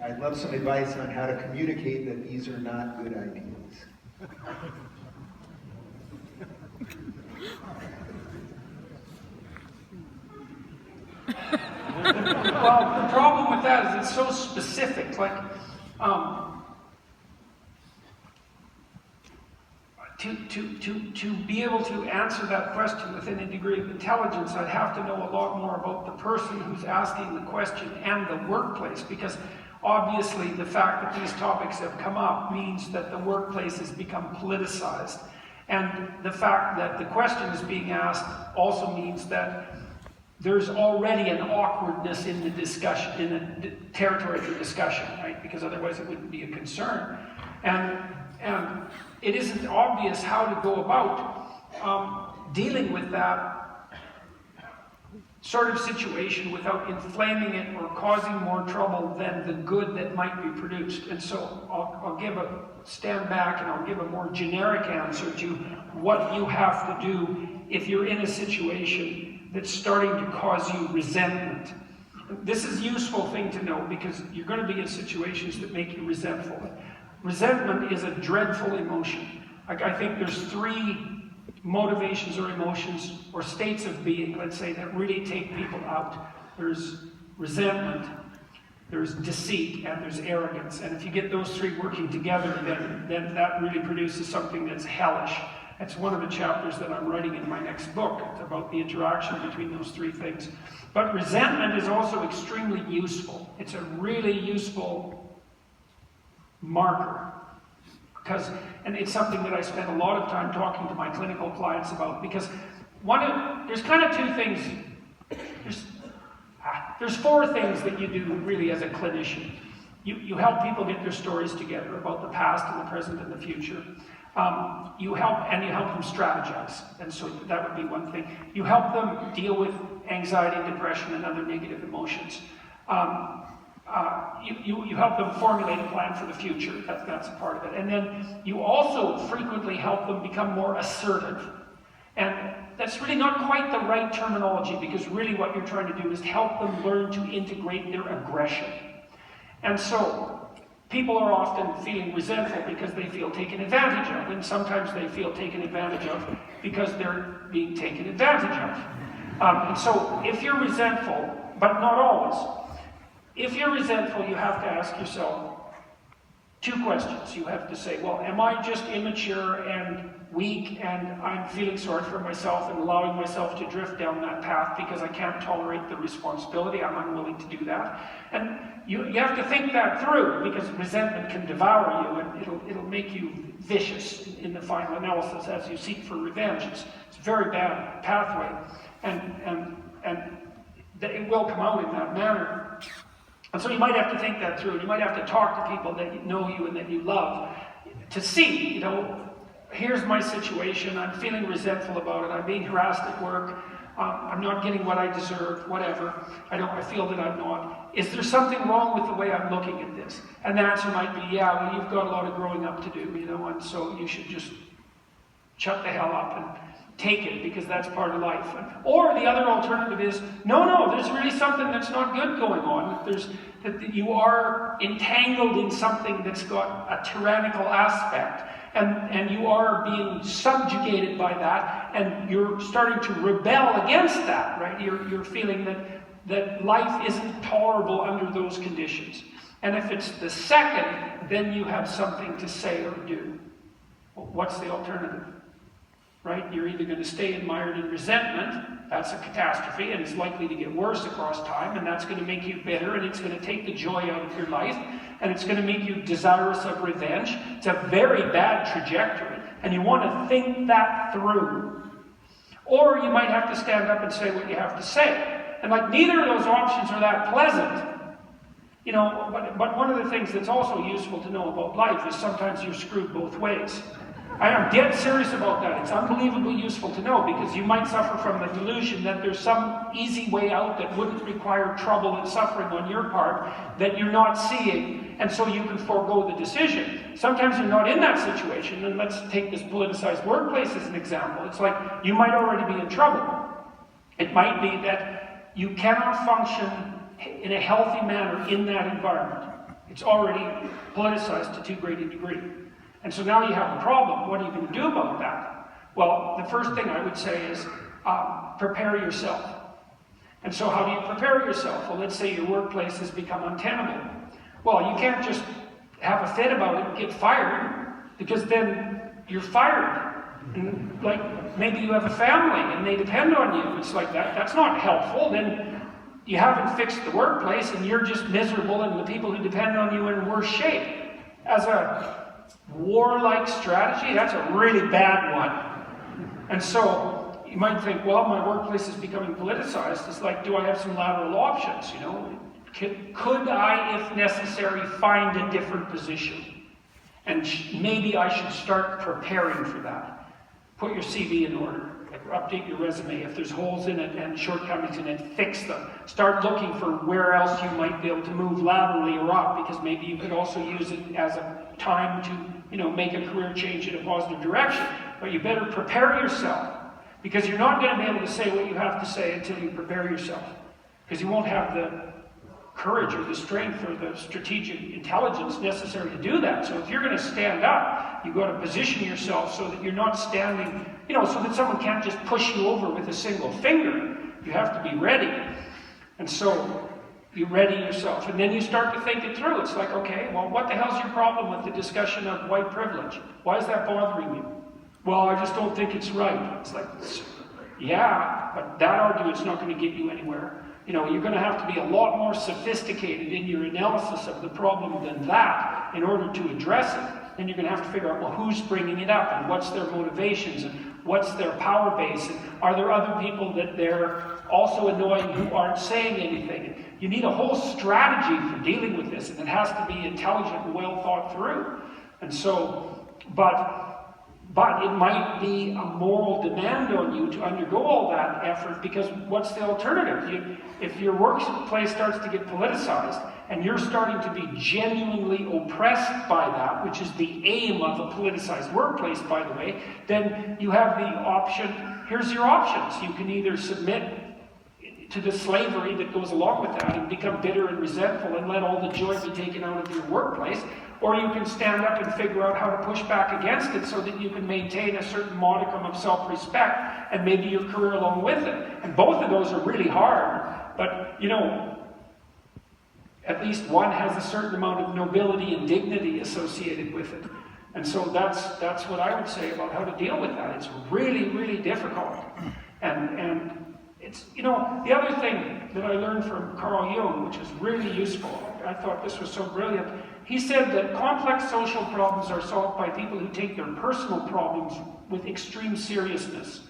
I'd love some advice on how to communicate that these are not good ideas. Well, the problem with that is it's so specific. Like, to be able to answer that question within a degree of intelligence, I'd have to know a lot more about the person who's asking the question and the workplace, because obviously the fact that these topics have come up means that the workplace has become politicized. And the fact that the question is being asked also means that there's already an awkwardness in the discussion, in the territory for discussion, right? Because otherwise it wouldn't be a concern. And it isn't obvious how to go about dealing with that sort of situation without inflaming it or causing more trouble than the good that might be produced. And so I'll stand back and I'll give a more generic answer to what you have to do if you're in a situation that's starting to cause you resentment. This is a useful thing to know because you're going to be in situations that make you resentful. Resentment is a dreadful emotion. I think there's 3 motivations or emotions or states of being, let's say, that really take people out. There's resentment, there's deceit, and there's arrogance. And if you get those 3 working together, then that really produces something that's hellish. That's one of the chapters that I'm writing in my next book. It's about the interaction between those 3 things. But resentment is also extremely useful. It's a really useful marker. And it's something that I spend a lot of time talking to my clinical clients about, because there's kind of 2 things. There's 4 things that you do really as a clinician. You help people get their stories together about the past and the present and the future. You help them strategize, and so that would be one thing. You help them deal with anxiety, depression, and other negative emotions. You help them formulate a plan for the future. That's a part of it. And then you also frequently help them become more assertive. And that's really not quite the right terminology, because really what you're trying to do is help them learn to integrate their aggression. And so people are often feeling resentful because they feel taken advantage of, and sometimes they feel taken advantage of because they're being taken advantage of. And so if you're resentful, but not always, if you're resentful, you have to ask yourself 2 questions. You have to say, well, am I just immature and weak and I'm feeling sorry for myself and allowing myself to drift down that path because I can't tolerate the responsibility, I'm unwilling to do that? And you have to think that through, because resentment can devour you and it'll make you vicious in the final analysis as you seek for revenge. It's a very bad pathway, and it will come out in that manner. And so you might have to think that through. You might have to talk to people that know you and that you love to see, here's my situation. I'm feeling resentful about it. I'm being harassed at work. I'm not getting what I deserve, whatever. I feel that I'm not. Is there something wrong with the way I'm looking at this? And the answer might be, yeah, well, you've got a lot of growing up to do, and so you should just shut the hell up and take it, because that's part of life. Or the other alternative is, no, there's really something that's not good going on. That you are entangled in something that's got a tyrannical aspect, and you are being subjugated by that, and you're starting to rebel against that, right? You're feeling that life isn't tolerable under those conditions. And if it's the second, then you have something to say or do. What's the alternative? Right? You're either going to stay mired in resentment, that's a catastrophe, and it's likely to get worse across time, and that's going to make you bitter, and it's going to take the joy out of your life, and it's going to make you desirous of revenge. It's a very bad trajectory, and you want to think that through. Or you might have to stand up and say what you have to say. And neither of those options are that pleasant. But one of the things that's also useful to know about life is sometimes you're screwed both ways. I am dead serious about that. It's unbelievably useful to know, because you might suffer from the delusion that there's some easy way out that wouldn't require trouble and suffering on your part that you're not seeing, and so you can forego the decision. Sometimes you're not in that situation, and let's take this politicized workplace as an example. It's like you might already be in trouble. It might be that you cannot function in a healthy manner in that environment. It's already politicized to too great a degree. And so now you have a problem. What are you going to do about that? Well, the first thing I would say is prepare yourself. And so how do you prepare yourself? Well, let's say your workplace has become untenable. Well, you can't just have a fit about it and get fired, because then you're fired. And like, maybe you have a family and they depend on you. It's like that's not helpful. Then you haven't fixed the workplace and you're just miserable, and the people who depend on you are in worse shape. As a warlike strategy, that's a really bad one. And so you might think, well, my workplace is becoming politicized. It's like, do I have some lateral options? You know, could I, if necessary, find a different position? And maybe I should start preparing for that. Put your CV in order. Like, update your resume. If there's holes in it and shortcomings in it, fix them. Start looking for where else you might be able to move laterally or up, because maybe you could also use it as a time to, make a career change in a positive direction. But you better prepare yourself, because you're not going to be able to say what you have to say until you prepare yourself. Because you won't have the courage or the strength or the strategic intelligence necessary to do that. So if you're going to stand up, you've got to position yourself so that you're not standing, so that someone can't just push you over with a single finger. You have to be ready. And so you ready yourself. And then you start to think it through. It's like, okay, well, what the hell's your problem with the discussion of white privilege? Why is that bothering you? Well, I just don't think it's right. It's like, yeah, but that argument's not going to get you anywhere. You're going to have to be a lot more sophisticated in your analysis of the problem than that in order to address it. Then you're going to have to figure out, well, who's bringing it up, and what's their motivations, and what's their power base, and are there other people that they're also annoying who aren't saying anything? You need a whole strategy for dealing with this, and it has to be intelligent and well thought through. And so, but it might be a moral demand on you to undergo all that effort, because what's the alternative? If your workplace starts to get politicized, and you're starting to be genuinely oppressed by that, which is the aim of a politicized workplace, by the way, then you have the option. Here's your options. You can either submit to the slavery that goes along with that and become bitter and resentful and let all the joy be taken out of your workplace, or you can stand up and figure out how to push back against it so that you can maintain a certain modicum of self-respect and maybe your career along with it. And both of those are really hard, but at least one has a certain amount of nobility and dignity associated with it. And so that's what I would say about how to deal with that. It's really, really difficult. And it's, the other thing that I learned from Carl Jung, which is really useful, I thought this was so brilliant. He said that complex social problems are solved by people who take their personal problems with extreme seriousness.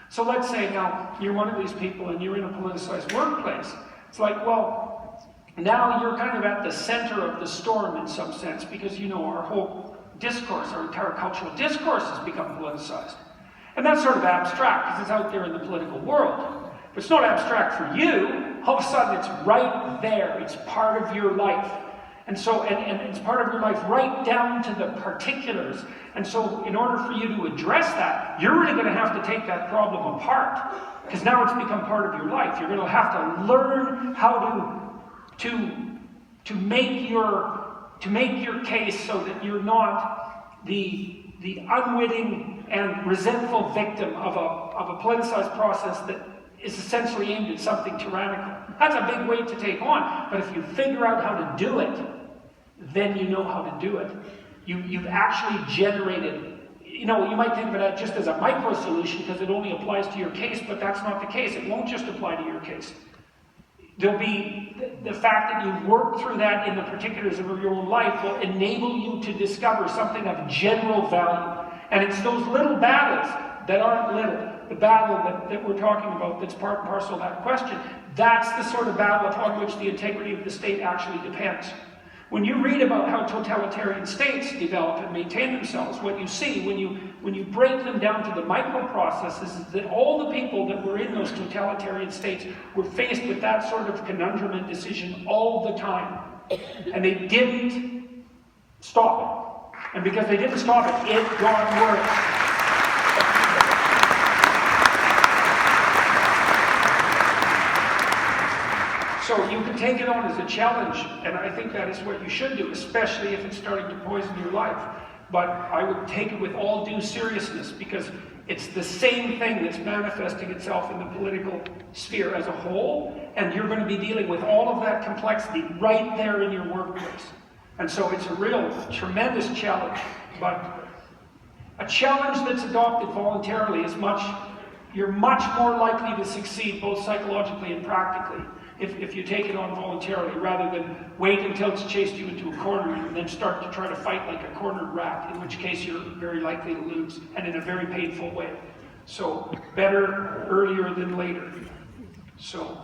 So let's say now you're one of these people and you're in a politicized workplace. It's like, well, now you're kind of at the center of the storm in some sense, because our whole discourse, our entire cultural discourse has become politicized. And that's sort of abstract because it's out there in the political world. But it's not abstract for you. All of a sudden it's right there. It's part of your life. And so, and it's part of your life right down to the particulars. And so in order for you to address that, you're really going to have to take that problem apart, because now it's become part of your life. You're going to have to learn how to make your case so that you're not the unwitting and resentful victim of a politicized process that is essentially aimed at something tyrannical. That's a big weight to take on, but if you figure out how to do it, then you know how to do it. You've actually generated, you might think of it just as a micro solution because it only applies to your case, but that's not the case. It won't just apply to your case. There'll be the fact that you've worked through that in the particulars of your own life will enable you to discover something of general value. And it's those little battles that aren't little. The battle that we're talking about that's part and parcel of that question, that's the sort of battle upon which the integrity of the state actually depends. When you read about how totalitarian states develop and maintain themselves, what you see when you break them down to the micro processes is that all the people that were in those totalitarian states were faced with that sort of conundrum and decision all the time. And they didn't stop it. And because they didn't stop it, it got worse. So you can take it on as a challenge, and I think that is what you should do, especially if it's starting to poison your life. But I would take it with all due seriousness, because it's the same thing that's manifesting itself in the political sphere as a whole, and you're going to be dealing with all of that complexity right there in your workplace. And so it's a real tremendous challenge, but a challenge that's adopted voluntarily is you're much more likely to succeed both psychologically and practically if you take it on voluntarily, rather than wait until it's chased you into a corner and then start to try to fight like a cornered rat, in which case you're very likely to lose, and in a very painful way. So better earlier than later. So